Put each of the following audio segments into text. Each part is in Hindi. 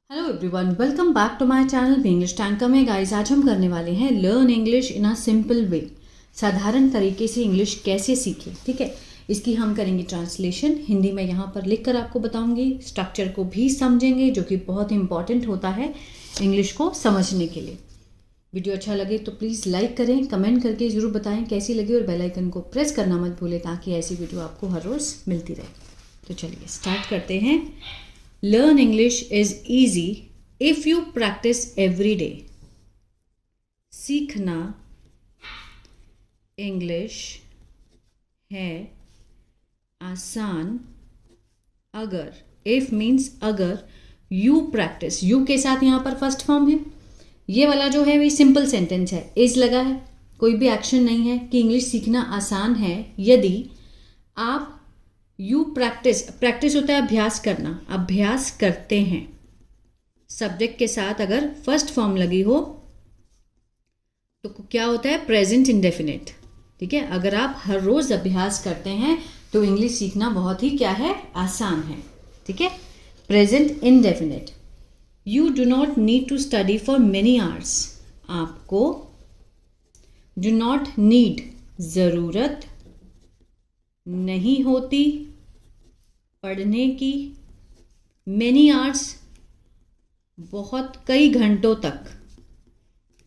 Hello everyone, welcome back to my channel English tanker में। गाइस, आज हम करने वाले हैं learn English in a simple way. साधारण तरीके से इंग्लिश कैसे सीखें, ठीक है। इसकी हम करेंगे ट्रांसलेशन, हिंदी में यहाँ पर लिख कर आपको बताऊंगी। स्ट्रक्चर को भी समझेंगे, जो कि बहुत इंपॉर्टेंट होता है इंग्लिश को समझने के लिए। वीडियो अच्छा लगे तो प्लीज़ लाइक करें, कमेंट करके ज़रूर बताएं कैसी लगी, और बेल आइकन को प्रेस करना मत भूलें ताकि ऐसी वीडियो आपको हर रोज़ मिलती रहे। तो चलिए स्टार्ट करते हैं। Learn English is easy if you practice every day. सीखना इंग्लिश है आसान अगर, if means अगर, you practice, you के साथ यहाँ पर फर्स्ट फॉर्म है। ये वाला जो है वही सिंपल सेंटेंस है, इज लगा है, कोई भी एक्शन नहीं है कि इंग्लिश सीखना आसान है यदि आप यू प्रैक्टिस होता है अभ्यास करना, अभ्यास करते हैं। सब्जेक्ट के साथ अगर फर्स्ट फॉर्म लगी हो तो क्या होता है, प्रेजेंट इंडेफिनिट, ठीक है। अगर आप हर रोज अभ्यास करते हैं तो इंग्लिश सीखना बहुत ही क्या है, आसान है, ठीक है। Present indefinite. You do not need to study for many hours. आपको डू नॉट नीड, जरूरत नहीं होती पढ़ने की, मेनी आवर्स बहुत, कई घंटों तक,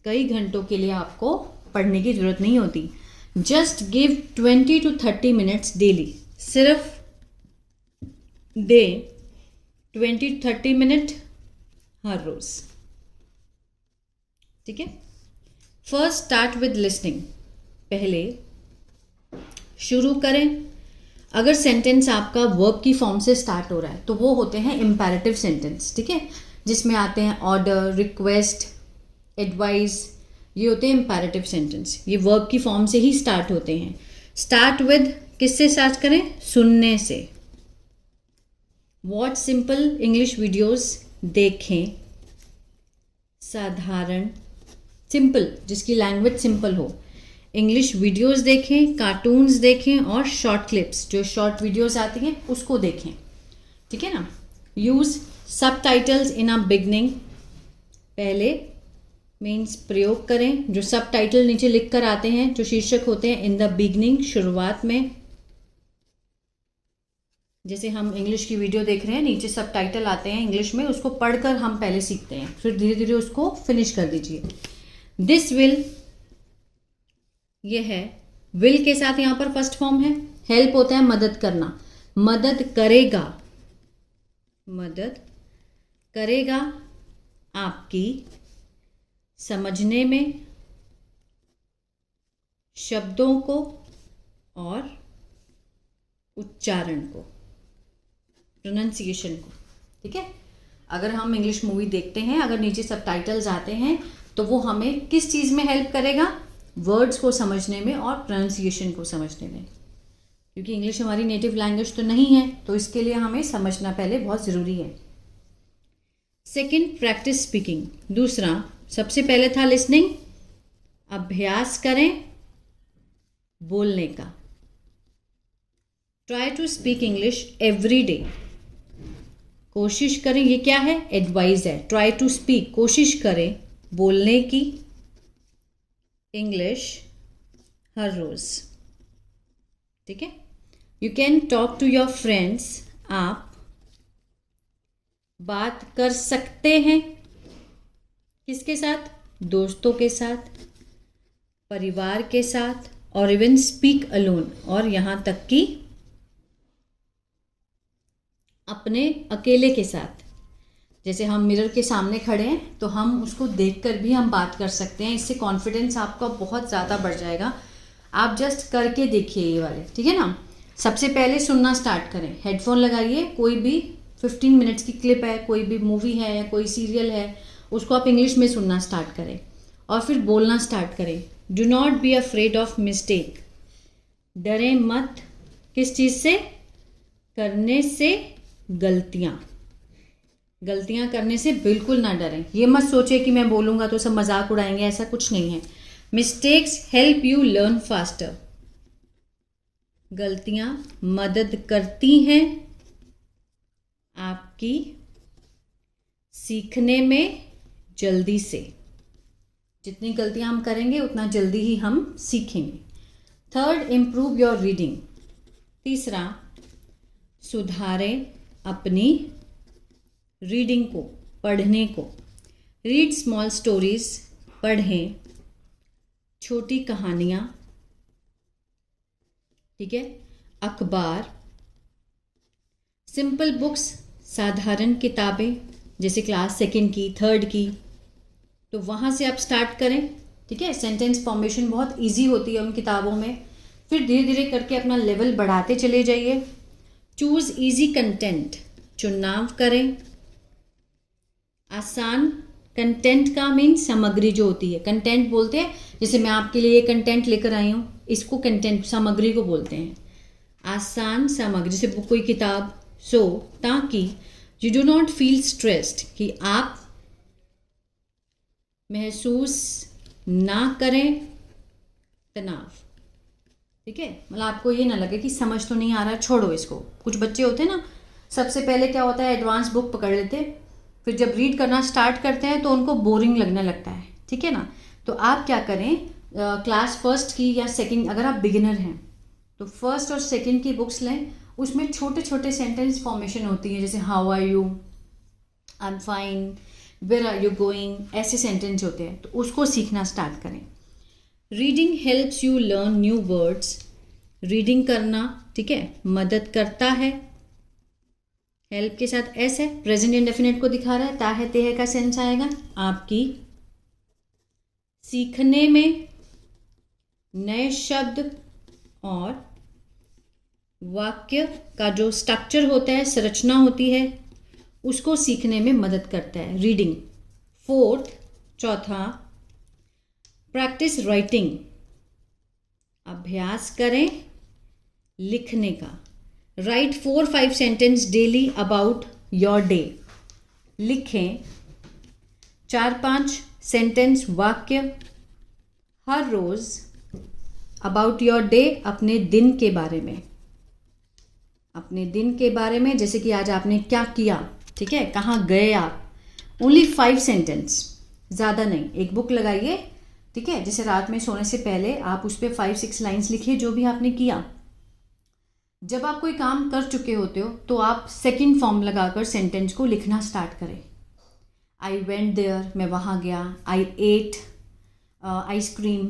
कई घंटों के लिए आपको पढ़ने की ज़रूरत नहीं होती। Just give 20 to 30 minutes daily, सिर्फ दे 20 to 30 मिनट हर रोज, ठीक है। फर्स्ट स्टार्ट विद लिसनिंग, पहले शुरू करें। अगर सेंटेंस आपका वर्ब की फॉर्म से स्टार्ट हो रहा है तो वो होते हैं इम्पेरेटिव सेंटेंस, ठीक है, जिसमें आते हैं ऑर्डर, रिक्वेस्ट, एडवाइस, ये होते हैं इम्पेरेटिव सेंटेंस। ये वर्ब की फॉर्म से ही स्टार्ट होते हैं। स्टार्ट विद, किससे स्टार्ट करें, सुनने से। वॉच सिंपल इंग्लिश वीडियोस, देखें साधारण, सिंपल, जिसकी लैंग्वेज सिंपल हो, इंग्लिश वीडियोस देखें, कार्टून्स देखें और शॉर्ट क्लिप्स, जो शॉर्ट वीडियोस आती हैं उसको देखें, ठीक है ना। यूज़ सब टाइटल्स इन अ बिगनिंग, पहले मीन्स प्रयोग करें जो सब टाइटल नीचे लिख कर आते हैं, जो शीर्षक होते हैं इन द बिगनिंग, शुरुआत में। जैसे हम इंग्लिश की वीडियो देख रहे हैं, नीचे सब टाइटल आते हैं इंग्लिश में, उसको पढ़कर हम पहले सीखते हैं, फिर धीरे धीरे उसको फिनिश कर दीजिए। दिस विल, ये है, विल के साथ यहां पर फर्स्ट फॉर्म है। हेल्प होता है मदद करना, मदद करेगा, मदद करेगा आपकी समझने में, शब्दों को और उच्चारण को, प्रोनाउंसिएशन को, ठीक है। अगर हम इंग्लिश मूवी देखते हैं, अगर नीचे सब टाइटल्स आते हैं तो वो हमें किस चीज़ में हेल्प करेगा, वर्ड्स को समझने में और प्रोनाउंसिएशन को समझने में, क्योंकि इंग्लिश हमारी नेटिव लैंग्वेज तो नहीं है, तो इसके लिए हमें समझना पहले बहुत ज़रूरी है। Second, practice speaking. दूसरा, सबसे पहले था लिसनिंग, अभ्यास करें बोलने का। Try to speak English every day, कोशिश करें, ये क्या है, एडवाइस है। ट्राई टू स्पीक, कोशिश करें बोलने की इंग्लिश हर रोज, ठीक है। You can talk to your friends, आप बात कर सकते हैं, किसके साथ, दोस्तों के साथ, परिवार के साथ, और इवन स्पीक अलोन, और यहां तक कि अपने अकेले के साथ। जैसे हम मिरर के सामने खड़े हैं तो हम उसको देखकर भी हम बात कर सकते हैं, इससे कॉन्फिडेंस आपका बहुत ज़्यादा बढ़ जाएगा। आप जस्ट करके देखिए ये वाले, ठीक है ना। सबसे पहले सुनना स्टार्ट करें, हेडफोन लगाइए, कोई भी 15 मिनट्स की क्लिप है, कोई भी मूवी है या कोई सीरियल है, उसको आप इंग्लिश में सुनना स्टार्ट करें और फिर बोलना स्टार्ट करें। Do not be afraid of mistake, डरें मत, किस चीज़ से, करने से, गलतियां करने से बिल्कुल ना डरें। ये मत सोचे कि मैं बोलूँगा तो सब मजाक उड़ाएंगे, ऐसा कुछ नहीं है। Mistakes help you learn faster, गलतियां मदद करती हैं आपकी सीखने में जल्दी से, जितनी गलतियां हम करेंगे उतना जल्दी ही हम सीखेंगे। Third, improve your reading. तीसरा, सुधारें अपनी रीडिंग को, पढ़ने को। रीड स्मॉल स्टोरीज, पढ़ें छोटी कहानियाँ, ठीक है, अखबार। सिंपल बुक्स, साधारण किताबें, जैसे क्लास सेकंड की, थर्ड की, तो वहाँ से आप स्टार्ट करें, ठीक है। सेंटेंस फॉर्मेशन बहुत इजी होती है उन किताबों में। फिर धीरे धीरे करके अपना लेवल बढ़ाते चले जाइए। चूज़ इजी कंटेंट, चुनाव करें। आसान कंटेंट का मीन सामग्री जो होती है, कंटेंट बोलते हैं, जैसे मैं आपके लिए ये कंटेंट लेकर आई हूँ, इसको कंटेंट, सामग्री को बोलते हैं। आसान सामग्री, जैसे कोई किताब, सो ताकि you do not feel stressed, कि आप महसूस ना करें तनाव, ठीक है। मतलब आपको ये ना लगे कि समझ तो नहीं आ रहा, छोड़ो इसको। कुछ बच्चे होते हैं ना, सबसे पहले क्या होता है, एडवांस बुक पकड़ लेते हैं, फिर जब रीड करना स्टार्ट करते हैं तो उनको बोरिंग लगने लगता है, ठीक है ना। तो आप क्या करें, क्लास फर्स्ट की या सेकंड, अगर आप बिगिनर हैं तो फर्स्ट और सेकंड की बुक्स लें। उसमें छोटे छोटे सेंटेंस फॉर्मेशन होती है, जैसे how are you, I am fine, where are you going, ऐसे सेंटेंस होते हैं, तो उसको सीखना स्टार्ट करें। Reading helps you learn new words. Reading करना, ठीक है, मदद करता है। हेल्प के साथ एस है, प्रेजेंट इंडेफिनिट को दिखा रहा है, ताहे तेहे का सेंस आएगा। आपकी सीखने में नए शब्द और वाक्य का जो स्ट्रक्चर होता है, संरचना होती है, उसको सीखने में मदद करता है रीडिंग। फोर्थ, चौथा, प्रैक्टिस राइटिंग, अभ्यास करें लिखने का। Right 4-5 sentence daily about your day. लिखें 4-5 सेंटेंस, वाक्य हर रोज अबाउट योर डे, अपने दिन के बारे में, अपने दिन के बारे में, जैसे कि आज आपने क्या किया, ठीक है, कहाँ गए आप। ओनली 5 सेंटेंस, ज़्यादा नहीं। एक बुक लगाइए, ठीक है, जैसे रात में सोने से पहले आप उस पर 5-6 लाइन्स लिखिए जो भी आपने किया। जब आप कोई काम कर चुके होते हो तो आप सेकंड फॉर्म लगाकर सेंटेंस को लिखना स्टार्ट करें। आई वेंट देयर, मैं वहाँ गया। आई एट आइसक्रीम,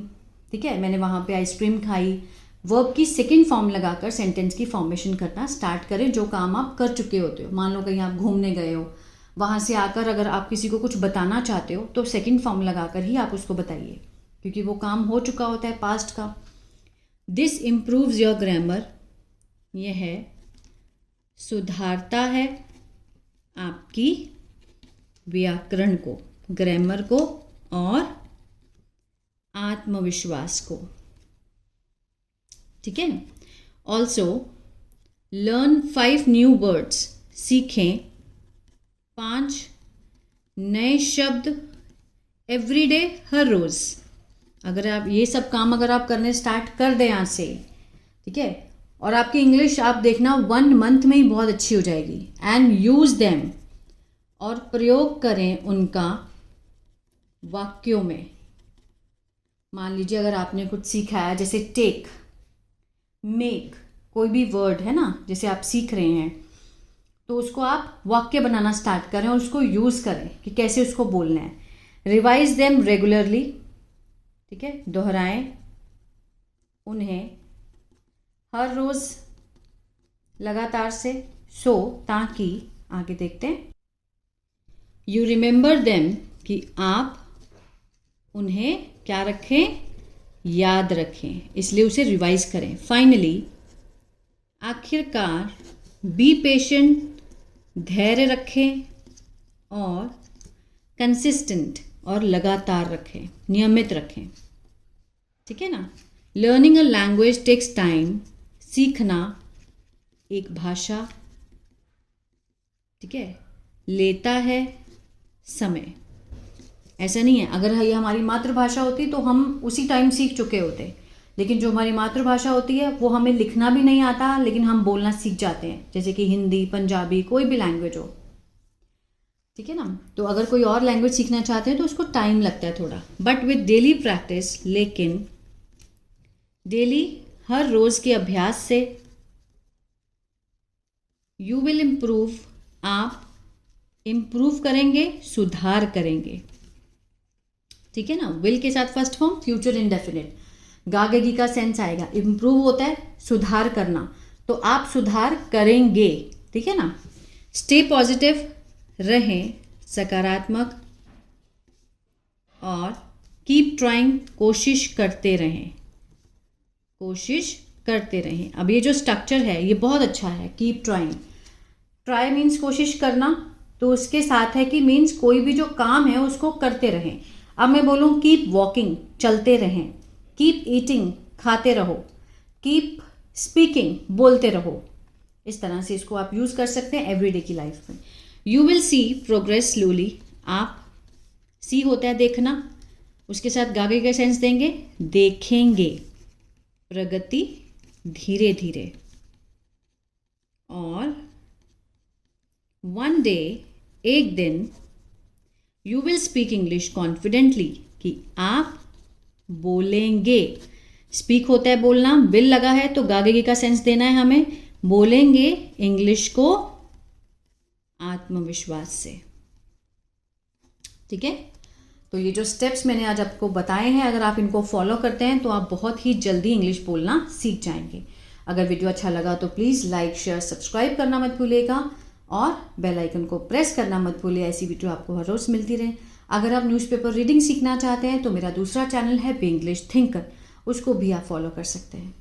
ठीक है, मैंने वहाँ पे आइसक्रीम खाई। वर्ब की सेकंड फॉर्म लगाकर सेंटेंस की फॉर्मेशन करना स्टार्ट करें, जो काम आप कर चुके होते हो। मान लो कहीं आप घूमने गए हो, वहाँ से आकर अगर आप किसी को कुछ बताना चाहते हो तो सेकंड फॉर्म लगाकर ही आप उसको बताइए, क्योंकि वो काम हो चुका होता है पास्ट का। दिस इम्प्रूव्स योर ग्रामर, यह सुधारता है आपकी व्याकरण को, ग्रामर को और आत्मविश्वास को, ठीक है। ऑल्सो लर्न 5 न्यू वर्ड्स, सीखें 5 नए शब्द एवरीडे, हर रोज़। अगर आप ये सब काम अगर आप करने स्टार्ट कर दें आज से, ठीक है, और आपकी इंग्लिश आप देखना 1 मंथ में ही बहुत अच्छी हो जाएगी। एंड यूज़ देम, और प्रयोग करें उनका वाक्यों में। मान लीजिए अगर आपने कुछ सीखा है, जैसे टेक, मेक, कोई भी वर्ड है ना, जैसे आप सीख रहे हैं, तो उसको आप वाक्य बनाना स्टार्ट करें और उसको यूज़ करें कि कैसे उसको बोलना है। रिवाइज देम रेगुलरली, ठीक है, दोहराएं उन्हें हर रोज़ लगातार से, सो ताकि, आगे देखते हैं, यू रिमेंबर देम, कि आप उन्हें क्या रखें, याद रखें, इसलिए उसे रिवाइज करें। फाइनली, आखिरकार, बी पेशेंट, धैर्य रखें और कंसिस्टेंट, और लगातार रखें, नियमित रखें, ठीक है ना। Learning a language takes time, सीखना एक भाषा, ठीक है, लेता है समय। ऐसा नहीं है, अगर ये हमारी मातृभाषा होती तो हम उसी टाइम सीख चुके होते, लेकिन जो हमारी मातृभाषा होती है वो हमें लिखना भी नहीं आता, लेकिन हम बोलना सीख जाते हैं, जैसे कि हिंदी, पंजाबी, कोई भी लैंग्वेज हो। ठीक है ना। तो अगर कोई और लैंग्वेज सीखना चाहते हैं तो उसको टाइम लगता है थोड़ा, बट विद डेली प्रैक्टिस, लेकिन डेली हर रोज़ के अभ्यास से यू विल इम्प्रूव, आप इम्प्रूव करेंगे, सुधार करेंगे। ठीक है ना। विल के साथ फर्स्ट फॉर्म फ्यूचर इंडेफिनिट, गागेगी का सेंस आएगा। इम्प्रूव होता है सुधार करना, तो आप सुधार करेंगे। ठीक है ना। स्टे पॉजिटिव, रहें सकारात्मक, और कीप ट्राइंग, कोशिश करते रहें, कोशिश करते रहें। अब ये जो स्ट्रक्चर है ये बहुत अच्छा है, कीप ट्राइंग। ट्राई मीन्स कोशिश करना, तो उसके साथ है कि मीन्स कोई भी जो काम है उसको करते रहें। अब मैं बोलूँ कीप वॉकिंग, चलते रहें, कीप ईटिंग, खाते रहो, कीप स्पीकिंग, बोलते रहो। इस तरह से इसको आप यूज़ कर सकते हैं एवरीडे की लाइफ में। You will see progress slowly, आप सी होता है देखना, उसके साथ गागे का सेंस देंगे, देखेंगे प्रगति धीरे धीरे। और वन डे, एक दिन, you will speak English confidently, कि आप बोलेंगे। स्पीक होता है बोलना, विल लगा है तो गागे का सेंस देना है हमें, बोलेंगे इंग्लिश को आत्मविश्वास से। ठीक है। तो ये जो स्टेप्स मैंने आज आपको बताए हैं, अगर आप इनको फॉलो करते हैं तो आप बहुत ही जल्दी इंग्लिश बोलना सीख जाएंगे। अगर वीडियो अच्छा लगा तो प्लीज़ लाइक, शेयर, सब्सक्राइब करना मत भूलिएगा, और बेल आइकन को प्रेस करना मत भूलिए, ऐसी वीडियो आपको हर रोज़ मिलती रहे। अगर आप न्यूज़पेपर रीडिंग सीखना चाहते हैं तो मेरा दूसरा चैनल है बी इंग्लिश थिंकर, उसको भी आप फॉलो कर सकते हैं।